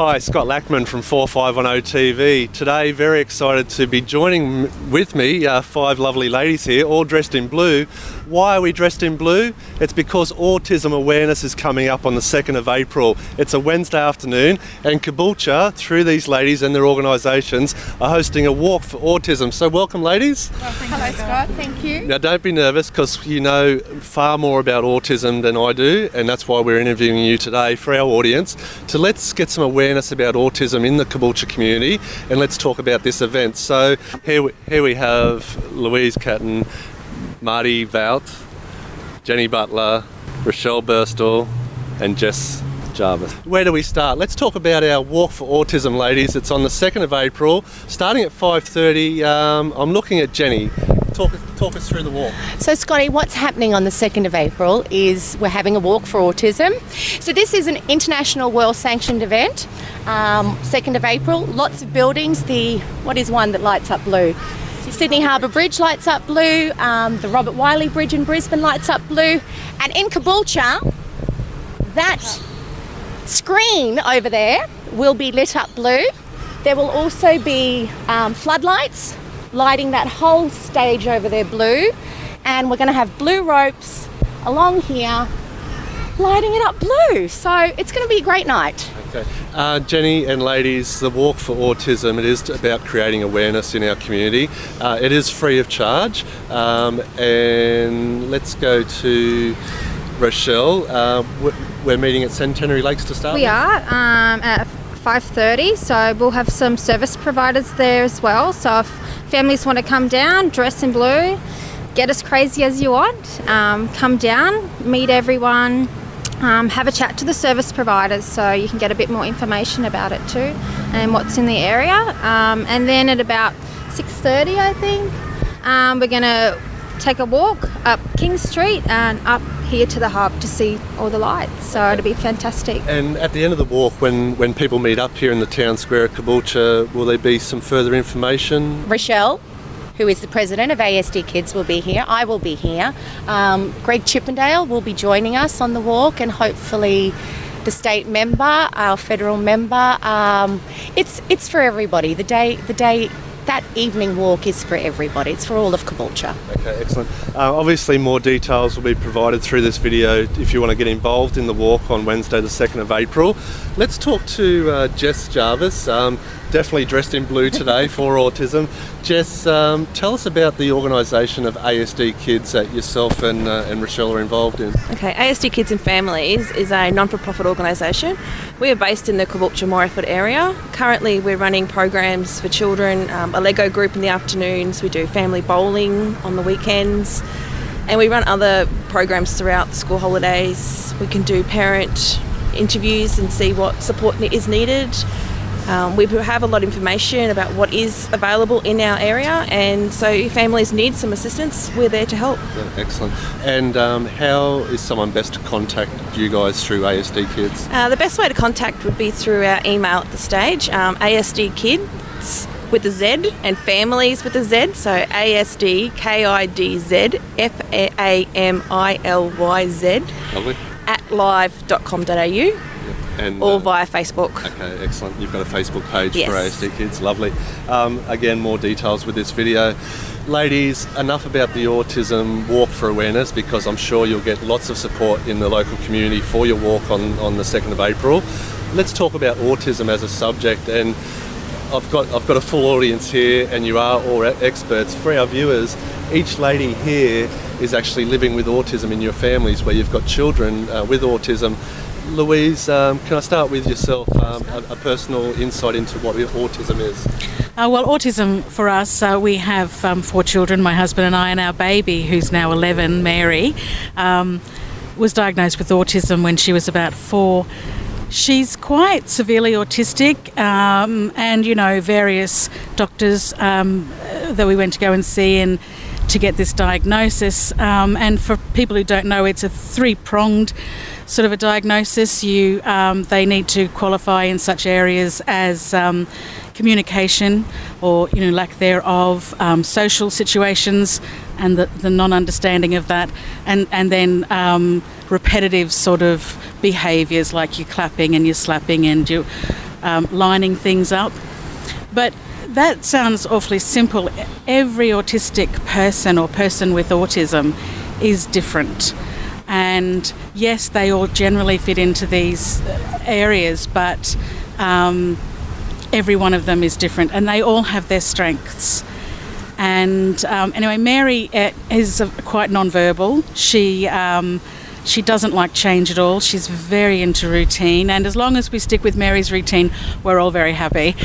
Hi, Scott Lackman from 4510 TV. Today, very excited to be joining with me 5 lovely ladies here, all dressed in blue. Why are we dressed in blue? It's because Autism Awareness is coming up on the 2nd of April. It's a Wednesday afternoon, and Caboolture, through these ladies and their organisations, are hosting a walk for autism. So welcome, ladies. Hello, Scott. Thank you. Now, don't be nervous, because you know far more about autism than I do, and that's why we're interviewing you today for our audience, to let's get some awareness about autism in the Caboolture community, and let's talk about this event. So here we have Louise Catton, Marty Vout, Jenny Butler, Rochelle Burstall and Jess Jarvis. Where do we start? Let's talk about our Walk for Autism, ladies. It's on the 2nd of April, starting at 5:30. I'm looking at Jenny. Talk us through the walk. So, Scotty, what's happening on the 2nd of April is we're having a Walk for Autism. So this is an international world-sanctioned event. 2nd of April, lots of buildings. What is one that lights up blue? Sydney Harbour Bridge lights up blue. The Robert Wiley Bridge in Brisbane lights up blue. And in Caboolture, that screen over there will be lit up blue. There will also be floodlights lighting that whole stage over there blue, and we're going to have blue ropes along here lighting it up blue, so it's going to be a great night. Okay. Jenny and ladies, the Walk for Autism, it is about creating awareness in our community. It is free of charge, and let's go to Rochelle. We're meeting at Centenary Lakes to start. We are at 5:30, so we'll have some service providers there as well. So if families want to come down, dress in blue, get as crazy as you want, come down, meet everyone, have a chat to the service providers so you can get a bit more information about it too and what's in the area. And then at about 6:30, I think, we're going to take a walk up King Street and up here to the hub to see all the lights, so it'll be fantastic. And at the end of the walk, when people meet up here in the town square at Caboolture, will there be some further information? Rochelle, who is the president of ASD Kids, will be here. I will be here. Greg Chippendale will be joining us on the walk, and hopefully the state member, our federal member. It's for everybody. That evening walk is for everybody. It's for all of Caboolture. Okay, excellent. Obviously more details will be provided through this video if you want to get involved in the walk on Wednesday the 2nd of April. Let's talk to Jess Jarvis, definitely dressed in blue today for autism. Jess, tell us about the organisation of ASD Kids that yourself and Rochelle are involved in. Okay, ASD Kids and Families is a non-for-profit organisation. We are based in the Caboolture-Morayfield area. Currently we're running programs for children, a Lego group in the afternoons, we do family bowling on the weekends, and we run other programs throughout the school holidays. We can do parent interviews and see what support is needed. We have a lot of information about what is available in our area, and so if families need some assistance, we're there to help. Yeah, excellent. And how is someone best to contact you guys through ASD Kids? The best way to contact would be through our email at the stage, ASD Kids with a Z and Families with a Z, so ASD KIDZ FAMILYZ Lovely. at live.com.au. And, or via Facebook. Okay, excellent. You've got a Facebook page Yes. for ASD Kids. Lovely. Again, more details with this video. Ladies, enough about the Autism Walk for Awareness, because I'm sure you'll get lots of support in the local community for your walk on the 2nd of April. Let's talk about autism as a subject, and I've got a full audience here, and you are all experts. For our viewers, each lady here is actually living with autism in your families where you've got children with autism. Louise, can I start with yourself, a personal insight into what autism is? Well, autism for us, we have 4 children, my husband and I, and our baby, who's now 11, Mary, was diagnosed with autism when she was about 4. She's quite severely autistic, and, you know, various doctors that we went to go and see and to get this diagnosis. And for people who don't know, it's a 3-pronged sort of a diagnosis. They need to qualify in such areas as communication or, you know, lack thereof, social situations and the non-understanding of that, and then repetitive sort of behaviours like you're clapping and you're slapping and you're lining things up. But that sounds awfully simple. Every autistic person or person with autism is different. And yes, they all generally fit into these areas, but every one of them is different, and they all have their strengths. And anyway, Mary is quite non-verbal. She doesn't like change at all. She's very into routine, and as long as we stick with Mary's routine, we're all very happy.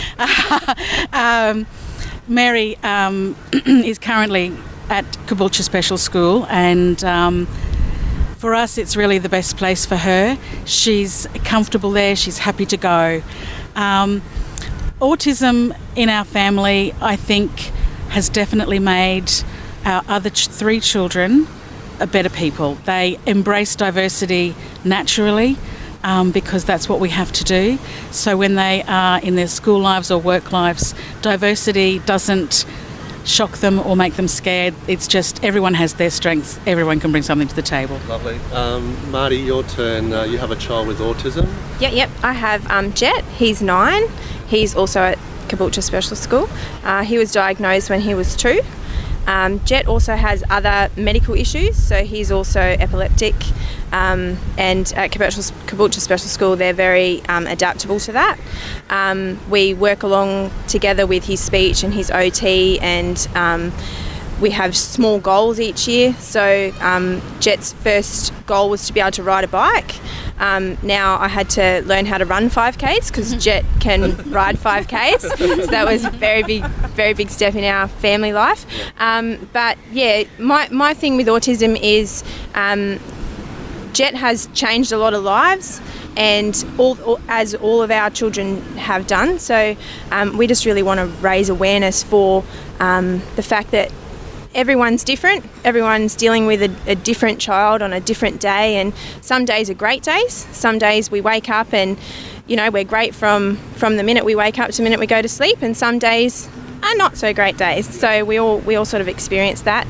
Mary is currently at Caboolture Special School, and for us it's really the best place for her. She's comfortable there, she's happy to go. Autism in our family, I think, has definitely made our other three children better people. They embrace diversity naturally because that's what we have to do. So when they are in their school lives or work lives, diversity doesn't shock them or make them scared. It's just everyone has their strengths, everyone can bring something to the table. Lovely. Marty, your turn. You have a child with autism. Yep. I have Jet. He's 9. He's also at Caboolture Special School. He was diagnosed when he was 2. Jet also has other medical issues, so he's also epileptic, and at Caboolture Special School they're very adaptable to that. We work along together with his speech and his OT, and we have small goals each year. So Jet's first goal was to be able to ride a bike. Now I had to learn how to run 5Ks because Jet can ride 5Ks. So that was a very big step in our family life. But yeah, my thing with autism is Jet has changed a lot of lives, and as all of our children have done. So we just really want to raise awareness for the fact that everyone's different. Everyone's dealing with a different child on a different day, and some days are great days. Some days we wake up and, you know, we're great from the minute we wake up to the minute we go to sleep, and some days are not so great days. So we all sort of experience that.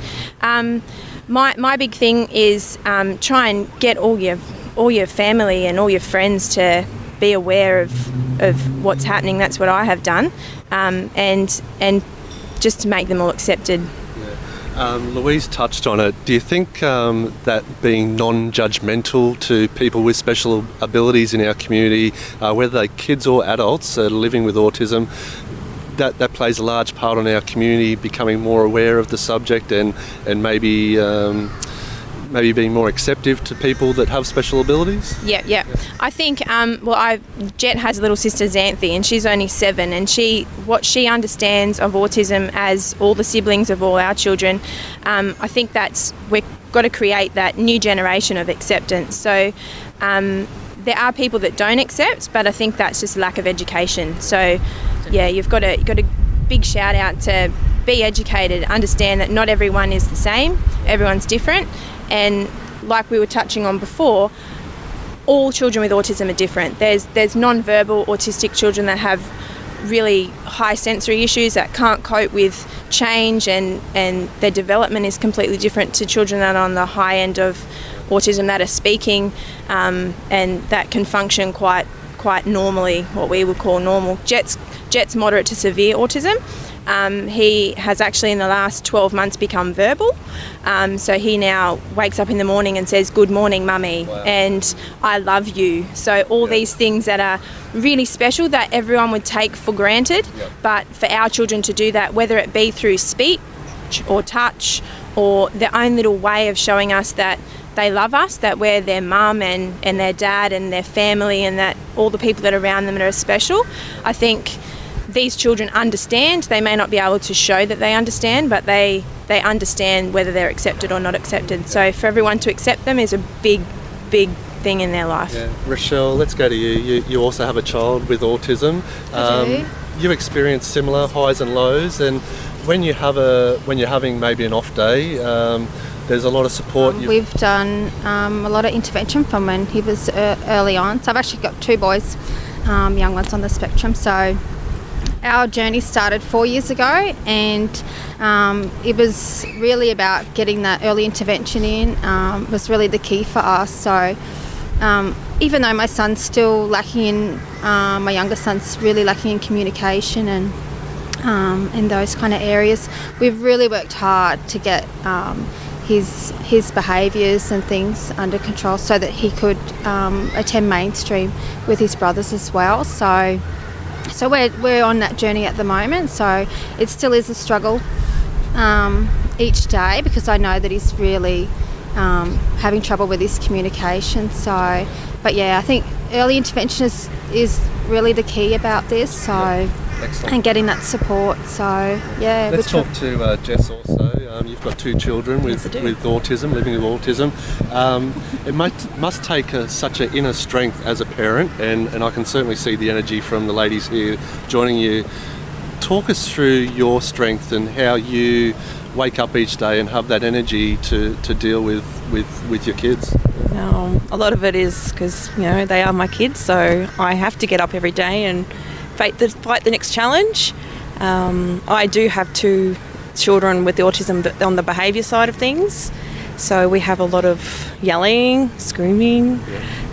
My big thing is try and get all your family and all your friends to be aware of what's happening. That's what I have done, and just to make them all accepted. Louise touched on it. Do you think that being non-judgmental to people with special abilities in our community, whether they're kids or adults living with autism, that plays a large part on our community becoming more aware of the subject and maybe being more acceptive to people that have special abilities? Yeah. I think, Jet has a little sister, Xanthi, and she's only 7, and what she understands of autism, as all the siblings of all our children, I think we've got to create that new generation of acceptance. So there are people that don't accept, but I think that's just lack of education. So yeah, you've got a big shout out to be educated, understand that not everyone is the same, everyone's different. And like we were touching on before, all children with autism are different. There's non-verbal autistic children that have really high sensory issues that can't cope with change, and their development is completely different to children that are on the high end of autism that are speaking, and that can function quite normally, what we would call normal. Jet's moderate to severe autism. He has actually in the last 12 months become verbal. So he now wakes up in the morning and says, "Good morning, mummy," wow, and "I love you." So all these things that are really special that everyone would take for granted, but for our children to do that, whether it be through speech or touch or their own little way of showing us that they love us, that we're their mum and their dad and their family, and that all the people that are around them are special. I think these children understand. They may not be able to show that they understand, but they understand whether they're accepted or not accepted. So for everyone to accept them is a big thing in their life. Yeah. Rochelle, let's go to you. You also have a child with autism. I do. You experience similar highs and lows, and when you're having maybe an off day, there's a lot of support. We've done a lot of intervention from when he was early on. So I've actually got 2 boys, young ones on the spectrum. So our journey started 4 years ago, and it was really about getting that early intervention in. Was really the key for us. So even though my son's still lacking in, my younger son's really lacking in communication and in those kind of areas, we've really worked hard to get his behaviours and things under control so that he could attend mainstream with his brothers as well. So we're on that journey at the moment. So it still is a struggle each day, because I know that he's really having trouble with his communication. So, but yeah, I think early intervention is really the key about this. So. Excellent. And getting that support. So yeah. Let's talk to Jess also. You've got 2 children with autism, living with autism. It must take such an inner strength as a parent, and I can certainly see the energy from the ladies here joining you. Talk us through your strength and how you wake up each day and have that energy to deal with your kids. A lot of it is because they are my kids, so I have to get up every day and fight the next challenge. I do have 2 children with the autism on the behaviour side of things, so we have a lot of yelling, screaming,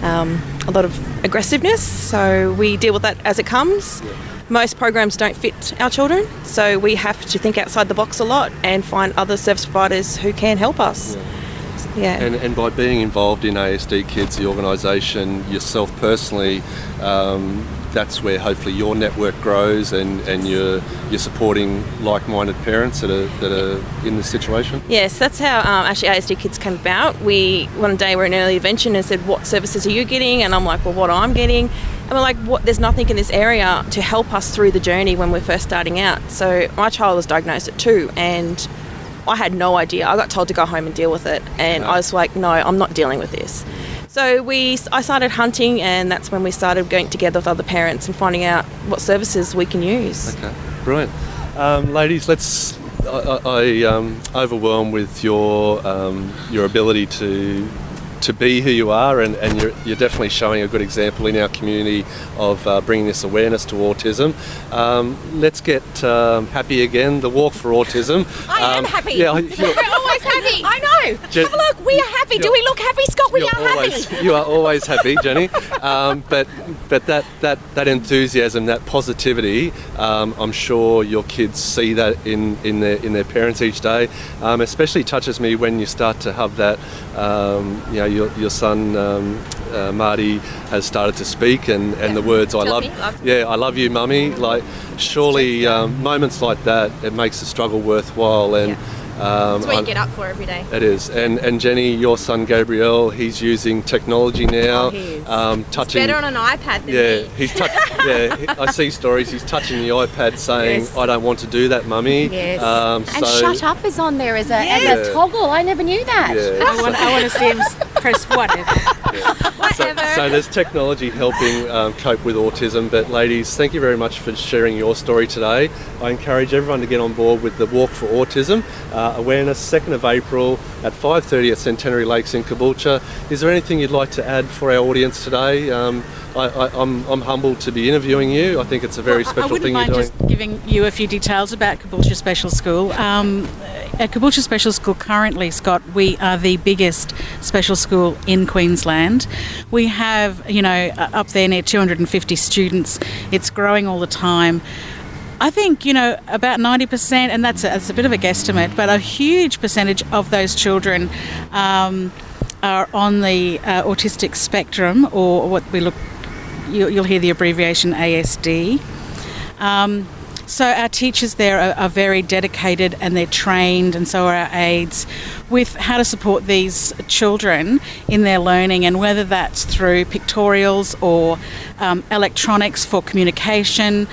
a lot of aggressiveness, so we deal with that as it comes. Most programs don't fit our children, so we have to think outside the box a lot and find other service providers who can help us. And by being involved in ASD Kids, the organisation, yourself personally, that's where hopefully your network grows and you're supporting like-minded parents that are in this situation. Yes, that's how actually ASD Kids came about. One day we're in early intervention and said, what services are you getting? And I'm like, well, what I'm getting. And we're like, there's nothing in this area to help us through the journey when we're first starting out. So my child was diagnosed at 2 and I had no idea. I got told to go home and deal with it, and I was like, no, I'm not dealing with this. So I started hunting, and that's when we started going together with other parents and finding out what services we can use. Okay, brilliant. Ladies, I'm overwhelmed with your ability to be who you are, and you're definitely showing a good example in our community of bringing this awareness to autism. Let's get happy again, the Walk for Autism. I am happy. Yeah, we're always happy. I know. Have a look, we are happy. Do we look happy, Scott? We are happy. You are always happy, Jenny. But that enthusiasm, that positivity, I'm sure your kids see that in their parents each day. Especially touches me when you start to have that, your son Marty has started to speak, and the words I love you, mummy. Like, surely moments like that, it makes the struggle worthwhile. And it's what you get up for every day. It is. And Jenny, your son Gabriel, he's using technology now. He's touching. better on an iPad than me. I see stories. He's touching the iPad, saying, "I don't want to do that, mummy." Yes. And shut up is on there as a toggle. I never knew that. Yeah. I want to see him press whatever. So there's technology helping cope with autism. But ladies, thank you very much for sharing your story today. I encourage everyone to get on board with the Walk for Autism awareness, 2nd of April at 5:30 at Centenary Lakes in Caboolture. Is there anything you'd like to add for our audience today? I'm humbled to be interviewing you. I think it's a very special thing you're doing. I wouldn't mind just giving you a few details about Caboolture Special School. At Caboolture Special School currently, Scott, we are the biggest special school in Queensland. We have, up there near 250 students. It's growing all the time. I think, about 90%, and that's a bit of a guesstimate, but a huge percentage of those children are on the autistic spectrum, or what you'll hear the abbreviation ASD. So our teachers there are very dedicated, and they're trained, and so are our aides, with how to support these children in their learning, and whether that's through pictorials or electronics for communication,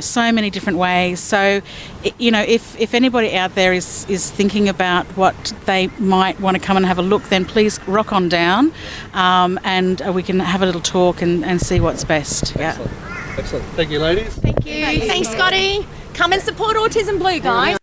so many different ways. So, if anybody out there is thinking about what they might want to come and have a look, then please rock on down, and we can have a little talk and see what's best. Excellent. Thank you, ladies. Thank you. Thanks, Scotty. Come and support Autism Blue, guys.